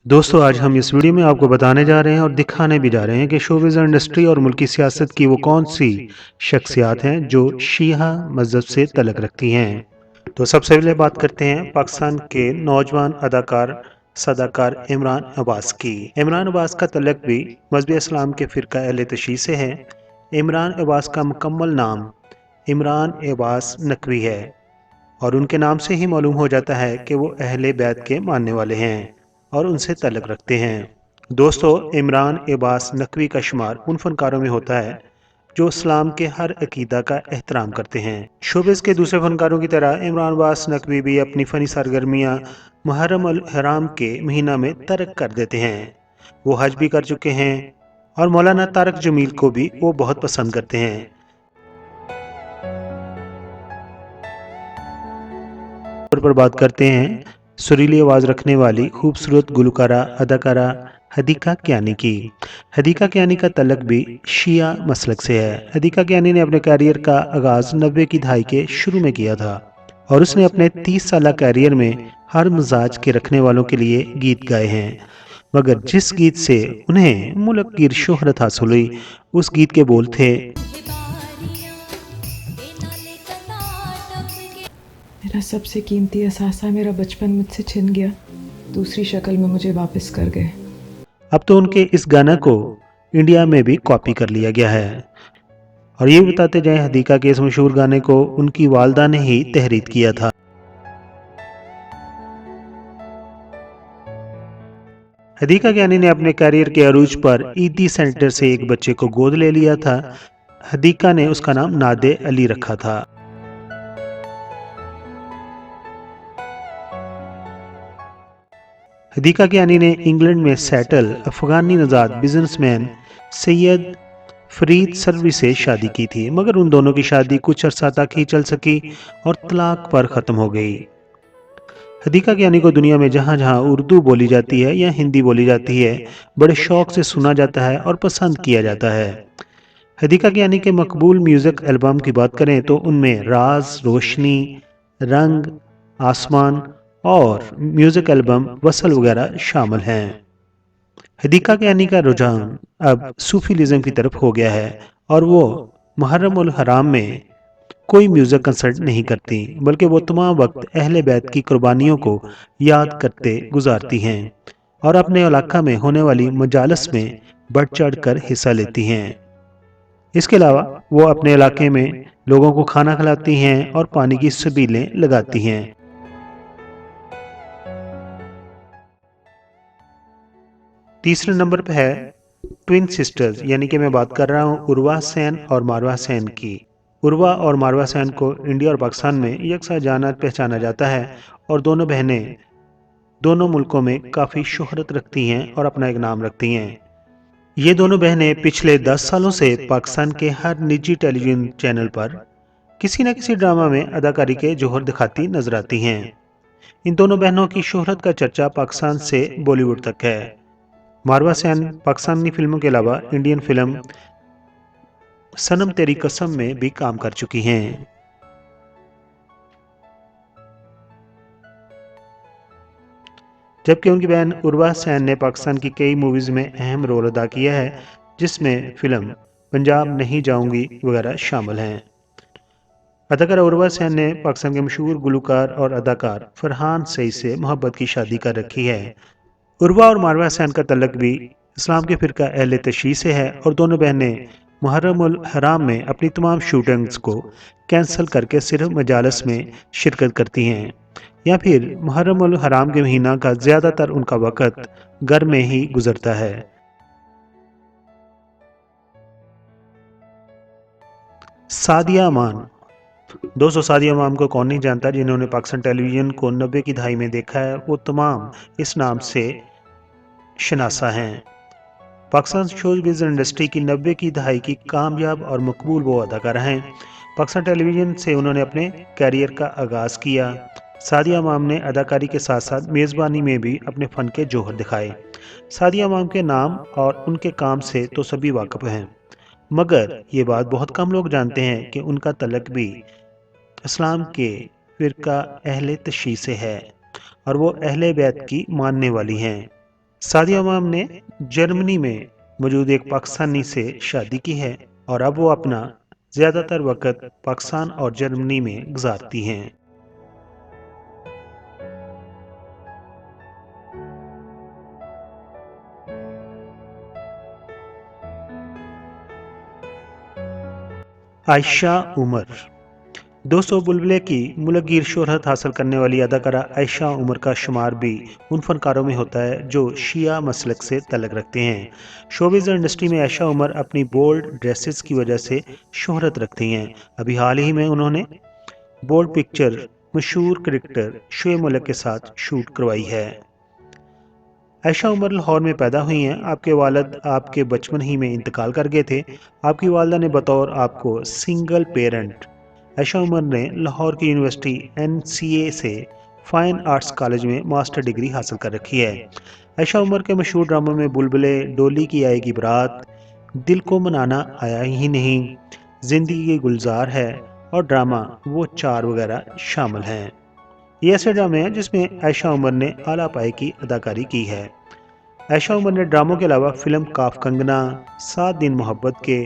दोस्तों आज हम इस वीडियो में आपको बताने जा रहे हैं और दिखाने भी जा रहे हैं कि शोबिज़ इंडस्ट्री और मुल्की सियासत की वो कौन सी शख्सियात हैं जो शिया मज़हब से तल्लुक़ रखती हैं। तो सबसे पहले बात करते हैं पाकिस्तान के नौजवान सदाकार इमरान अब्बास की। इमरान अब्बास का तल्लुक़ भी मज़हब इस्लाम के फ़िरक़ा अहले तशय्युअ से है। इमरान अब्बास का मुकम्मल नाम इमरान अब्बास नकवी है और उनके नाम से ही मालूम हो जाता है कि वो अहले बैत के मानने वाले हैं और उनसे तल्लुक़ रखते हैं। दोस्तों इमरान अब्बास नकवी का शुमार उन फ़नकारों में होता है जो इस्लाम के हर अकीदा का एहतराम करते हैं। शोबिज़ के दूसरे फ़नकारों की तरह इमरान अब्बास नकवी भी अपनी फ़नी सरगर्मियाँ मुहर्रम अल हराम के महीना में तर्क कर देते हैं। वो हज भी कर चुके हैं और मौलाना तारक जमील को भी वो बहुत पसंद करते हैं। पर बात करते हैं सुरीली आवाज़ रखने वाली खूबसूरत गुलकारा अदाकारा हदीका कियानी की। हदीका कियानी का तल्लुक़ भी शिया मसलक से है। हदीका कियानी ने अपने कैरियर का आगाज़ 90 की दहाई के शुरू में किया था और उसने अपने 30 साल कैरियर में हर मिजाज के रखने वालों के लिए गीत गाए हैं, मगर जिस गीत से उन्हें मुल्क की शोहरत हासिल हुई उस गीत के बोल थे, मेरा सबसे कीमती असासा मेरा बचपन मुझसे छिन गया, दूसरी शक्ल में मुझे वापस कर गए। अब तो उनके इस गाना को इंडिया में भी कॉपी कर लिया गया है। और ये बताते जाएं हदीका के इस मशहूर गाने को उनकी वालदा ने ही तहरीर किया था। हदीका कियानी ने अपने कैरियर के अरूज पर ईदी सेंटर से एक बच्चे को गोद ले लिया था। हदीका ने उसका नाम नादे अली रखा था। हदीका कियानी ने इंग्लैंड में सेटल अफगानी नजाद बिजनेसमैन सैयद फरीद सरवी से शादी की थी, मगर उन दोनों की शादी कुछ अरसा तक ही चल सकी और तलाक पर ख़त्म हो गई। हदीका कियानी को दुनिया में जहाँ जहाँ उर्दू बोली जाती है या हिंदी बोली जाती है बड़े शौक से सुना जाता है और पसंद किया जाता है। हदीका कियानी के मकबूल म्यूज़िक एल्बम की बात करें तो उनमें राज, रोशनी, रंग, आसमान और म्यूज़िक एल्बम वसल वगैरह शामिल हैं। हदीका कियानी का रुझान अब सूफीज़म की तरफ हो गया है और वो मुहर्रम उल हराम में कोई म्यूज़िक कंसर्ट नहीं करती, बल्कि वो तमाम वक्त अहले बैत की कुर्बानियों को याद करते गुजारती हैं और अपने इलाका में होने वाली मजालस में बढ़ चढ़ कर हिस्सा लेती हैं। इसके अलावा वो अपने इलाके में लोगों को खाना खिलाती हैं और पानी की सबीलें लगाती हैं। तीसरे नंबर पर है ट्विन सिस्टर्स, यानी कि मैं बात कर रहा हूँ उर्वा सेन और मारवा सेन की। उर्वा और मारवा सेन को इंडिया और पाकिस्तान में यकसा जाना पहचाना जाता है और दोनों बहनें दोनों मुल्कों में काफ़ी शोहरत रखती हैं और अपना एक नाम रखती हैं। ये दोनों बहनें पिछले 10 सालों से पाकिस्तान के हर निजी टेलीविजन चैनल पर किसी न किसी ड्रामा में अदाकारी के जोहर दिखाती नजर आती हैं। इन दोनों बहनों की शोहरत का चर्चा पाकिस्तान से बॉलीवुड तक है। मारवा सेन पाकिस्तानी फिल्मों के अलावा इंडियन फिल्म सनम तेरी कसम में भी काम कर चुकी हैं। जबकि उनकी बहन उर्वा सेन ने पाकिस्तान की कई मूवीज़ में अहम रोल अदा किया है, जिसमें फिल्म पंजाब नहीं जाऊंगी वगैरह शामिल हैं। अदाकारा उर्वा सेन ने पाकिस्तान के मशहूर गुलकार और अदाकार फरहान सईद से मोहब्बत की शादी कर रखी है। उर्वा और मारवा सेन का तल्लुक भी इस्लाम के फ़िरक़ा अहले तशय्युअ से है और दोनों बहनें मुहर्रम उल हराम में अपनी तमाम शूटिंग्स को कैंसिल करके सिर्फ मजालस में शिरकत करती हैं या फिर मुहर्रम उल हराम के महीना का ज़्यादातर उनका वक़्त घर में ही गुजरता है। सादिया अमान। दोस्तों सादिया अमान को कौन नहीं जानता, जिन्होंने पाकिस्तान टेलीविज़न को 90 की दहाई में देखा है वो तमाम इस नाम से शनासा हैं। पाकिस्तान शोबिज़ इंडस्ट्री की 90 की दहाई की कामयाब और मकबूल वो अदाकारा हैं। पाकिस्तान टेलीविज़न से उन्होंने अपने कैरियर का आगाज़ किया। सादिया अमान ने अदाकारी के साथ साथ मेज़बानी में भी अपने फ़न के जौहर दिखाए। सादिया अमान के नाम और उनके काम से तो सभी वाकिफ़ हैं, मगर ये बात बहुत कम लोग जानते हैं कि उनका तल्लुक भी इस्लाम के फ़िरका अहले तशी से है और वो अहले बैत की मानने वाली हैं। सादिया इमाम ने जर्मनी में मौजूद एक पाकिस्तानी से शादी की है और अब वो अपना ज़्यादातर वक़्त पाकिस्तान और जर्मनी में गुजारती हैं। आयशा उमर। दोस्तों, बुलबुले की मुलगीर शोहरत हासिल करने वाली अदाकारा आयशा उमर का शुमार भी उन फनकारों में होता है जो शिया मसलक से तल्लुक़ रखते हैं। शोबिज़ इंडस्ट्री में आयशा उमर अपनी बोल्ड ड्रेसेस की वजह से शोहरत रखती हैं। अभी हाल ही में उन्होंने बोल्ड पिक्चर मशहूर क्रिकेटर शोएब मलिक के साथ शूट करवाई है। आयशा उमर लाहौर में पैदा हुई हैं। आपके वालिद आपके बचपन ही में इंतकाल कर गए थे। आपकी वालदा ने बतौर आपको सिंगल पेरेंट आयशा उमर ने लाहौर की यूनिवर्सिटी NCA से फाइन आर्ट्स कॉलेज में मास्टर डिग्री हासिल कर रखी है। आयशा उमर के मशहूर ड्रामों में बुलबुले, डोली की आएगी बारात, दिल को मनाना आया ही नहीं, जिंदगी गुलजार है और ड्रामा वो चार वगैरह शामिल हैं। ये ऐसे ड्रामे हैं जिसमें आयशा उमर ने आला पाए की अदाकारी की है। आयशा उमर ने ड्रामों के अलावा फिल्म काफ कंगना, 7 दिन मोहब्बत के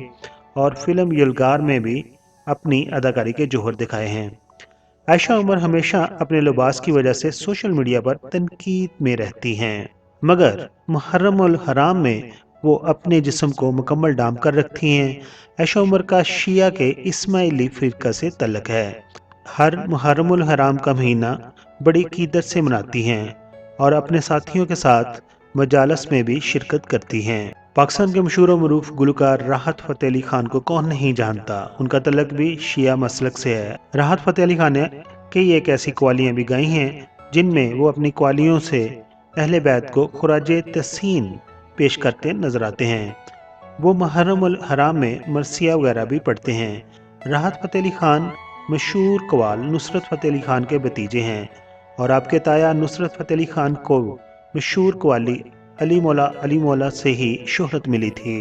और फिल्म यलगार में भी अपनी अदाकारी के जौहर दिखाए हैं। आयशा उमर हमेशा अपने लिबास की वजह से सोशल मीडिया पर तनकीद में रहती हैं, मगर मुहर्रम उल हराम में वो अपने जिस्म को मुकम्मल डाम कर रखती हैं। आयशा उमर का शिया के इस्माइली फ़िरका से तल्लुक़ है। हर मुहर्रम उल हराम का महीना बड़ी क़ीदत से मनाती हैं और अपने साथियों के साथ मजालस में भी शिरकत करती हैं। पाकिस्तान के मशहूर और मरूफ गुलकार राहत फ़तेह अली खान को कौन नहीं जानता। उनका तल्लुक़ भी शिया मसलक से है। राहत फ़तेह अली खान ने कई एक ऐसी कवालियाँ भी गाई हैं जिनमें वो अपनी कवालियों से अहले बैत को खुराजे तहसीन पेश करते नजर आते हैं। वो मुहर्रम उल हराम में मरसिया वगैरह भी पढ़ते हैं। राहत फ़तेह अली खान मशहूर कवाल नुसरत फ़तेह अली खान के भतीजे हैं और आपके ताया नुसरत फ़तेह अली खान को मशहूर कवाली अली मौला से ही शोहरत मिली थी।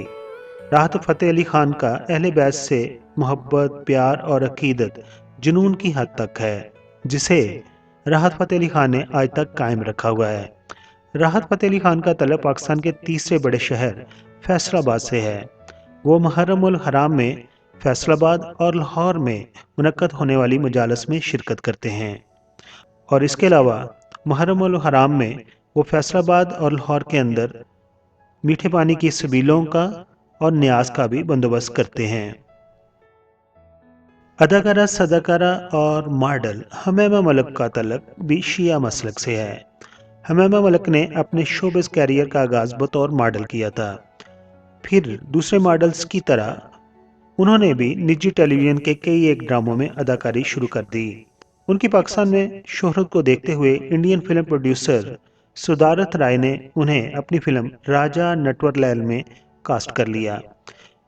राहत फ़तेह अली खान का अहले बैत से मोहब्बत, प्यार और अकीदत जुनून की हद तक है, जिसे राहत फ़तेह अली खान ने आज तक कायम रखा हुआ है। राहत फ़तेह अली खान का तल्लुक़ पाकिस्तान के तीसरे बड़े शहर फैसलाबाद से है। वो मुहर्रम उल हराम में फैसलाबाद और लाहौर में मुनक्कद होने वाली मजालस में शिरकत करते हैं और इसके अलावा मुहर्रम उल हराम में वो फैसलाबाद और लाहौर के अंदर मीठे पानी की सबीलों का और न्याज का भी बंदोबस्त करते हैं। अदाकारा, सदाकारा और मॉडल हमैमा मलिक का तल्लुक़ भी शिया मसलक से है। हमैमा मलिक ने अपने शोबिज़ कैरियर का आगाज़ बतौर मॉडल किया था। फिर दूसरे मॉडल्स की तरह उन्होंने भी निजी टेलीविज़न के कई एक ड्रामों में अदाकारी शुरू कर दी। उनकी पाकिस्तान में शोहरत को देखते हुए इंडियन फिल्म प्रोड्यूसर सुदारत राय ने उन्हें अपनी फिल्म राजा नटवरलाल में कास्ट कर लिया।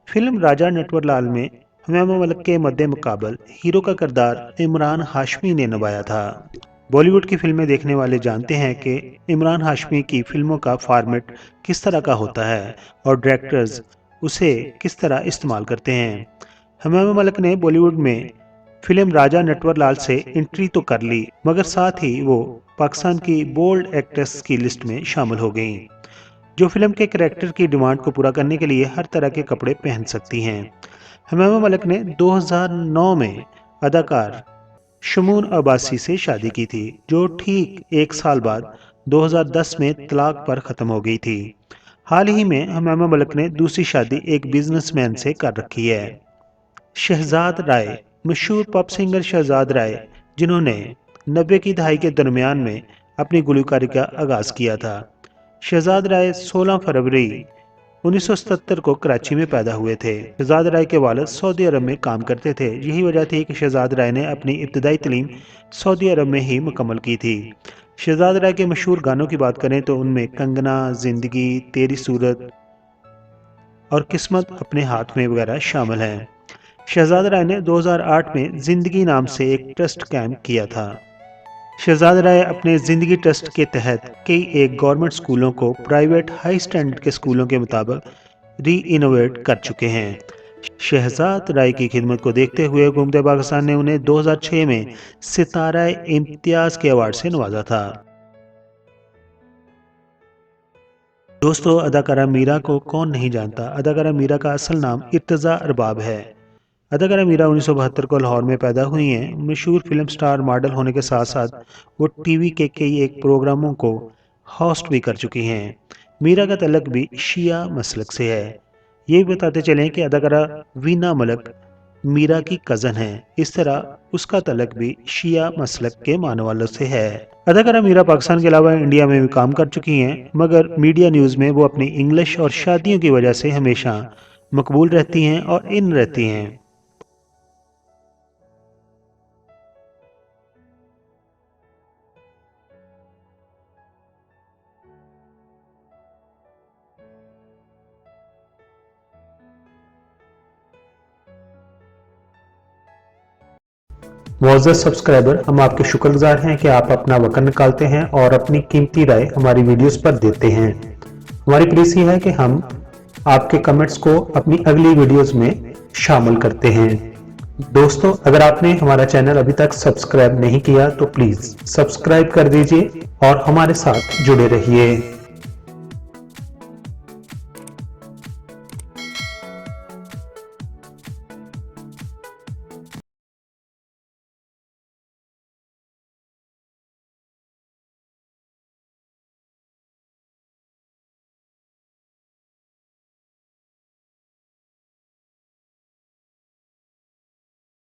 फिल्म राजा नटवरलाल में हमैमा मलिक के मद्दे मुकाबल हीरो का किरदार इमरान हाशमी ने निभाया था। बॉलीवुड की फिल्में देखने वाले जानते हैं कि इमरान हाशमी की फिल्मों का फॉर्मेट किस तरह का होता है और डायरेक्टर्स उसे किस तरह इस्तेमाल करते हैं। हमैमा मलिक ने बॉलीवुड में फिल्म राजा नटवरलाल से एंट्री तो कर ली, मगर साथ ही वो पाकिस्तान की बोल्ड एक्ट्रेस की लिस्ट में शामिल हो गईं, जो फिल्म के कैरेक्टर की डिमांड को पूरा करने के लिए हर तरह के कपड़े पहन सकती हैं। हमैमा मलिक ने 2009 में अदाकार शमून अब्बासी से शादी की थी, जो ठीक एक साल बाद 2010 में तलाक पर ख़त्म हो गई थी। हाल ही में हमैमा मलिक ने दूसरी शादी एक बिजनेसमैन से कर रखी है। शहजाद राय, मशहूर पॉप सिंगर शहजाद राय, जिन्होंने 90 की दहाई के दरमियान में अपनी गुलकारी का आगाज़ किया था। शहजाद राय 16 फरवरी 1977 को कराची में पैदा हुए थे। शहजाद राय के वालिद सऊदी अरब में काम करते थे। यही वजह थी कि शहजाद राय ने अपनी इब्तदाई तालीम सऊदी अरब में ही मुकम्मल की थी। शहजाद राय के मशहूर गानों की बात करें तो उनमें कंगना, जिंदगी, तेरी सूरत और किस्मत अपने हाथ में वगैरह शामिल हैं। शहजाद राय ने 2008 में जिंदगी नाम से एक ट्रस्ट कायम किया था। शहजाद राय अपने ज़िंदगी ट्रस्ट के तहत कई एक गवर्नमेंट स्कूलों को प्राइवेट हाई स्टैंडर्ड के स्कूलों के मुताबिक री इनोवेट कर चुके हैं। शहजाद राय की खिदमत को देखते हुए हुकूमत पाकिस्तान ने उन्हें 2006 में सितारा इम्तियाज के अवार्ड से नवाजा था। दोस्तों, अदाकारा मीरा को कौन नहीं जानता। अदाकारा मीरा का असल नाम इर्तज़ा अरबाब है। अदाकारा मीरा 1972 को लाहौर में पैदा हुई हैं। मशहूर फिल्म स्टार मॉडल होने के साथ साथ वो टीवी के कई एक प्रोग्रामों को होस्ट भी कर चुकी हैं। मीरा का तल्लक भी शिया मसलक से है। ये भी बताते चलें कि अदाकारा वीना मलक मीरा की कज़न है। इस तरह उसका तल्लक भी शिया मसलक के मानने वालों से है। अदाकारा मीरा पाकिस्तान के अलावा इंडिया में भी काम कर चुकी हैं, मगर मीडिया न्यूज़ में वो अपनी इंग्लिश और शादियों की वजह से हमेशा मकबूल रहती हैं और इन रहती हैं। मुअज़्ज़ज़ सब्सक्राइबर, हम आपके शुक्रगुजार हैं कि आप अपना वक्त निकालते हैं और अपनी कीमती राय हमारी वीडियोस पर देते हैं। हमारी प्लीज़ है कि हम आपके कमेंट्स को अपनी अगली वीडियोस में शामिल करते हैं। दोस्तों, अगर आपने हमारा चैनल अभी तक सब्सक्राइब नहीं किया तो प्लीज़ सब्सक्राइब कर दीजिए और हमारे साथ जुड़े रहिए।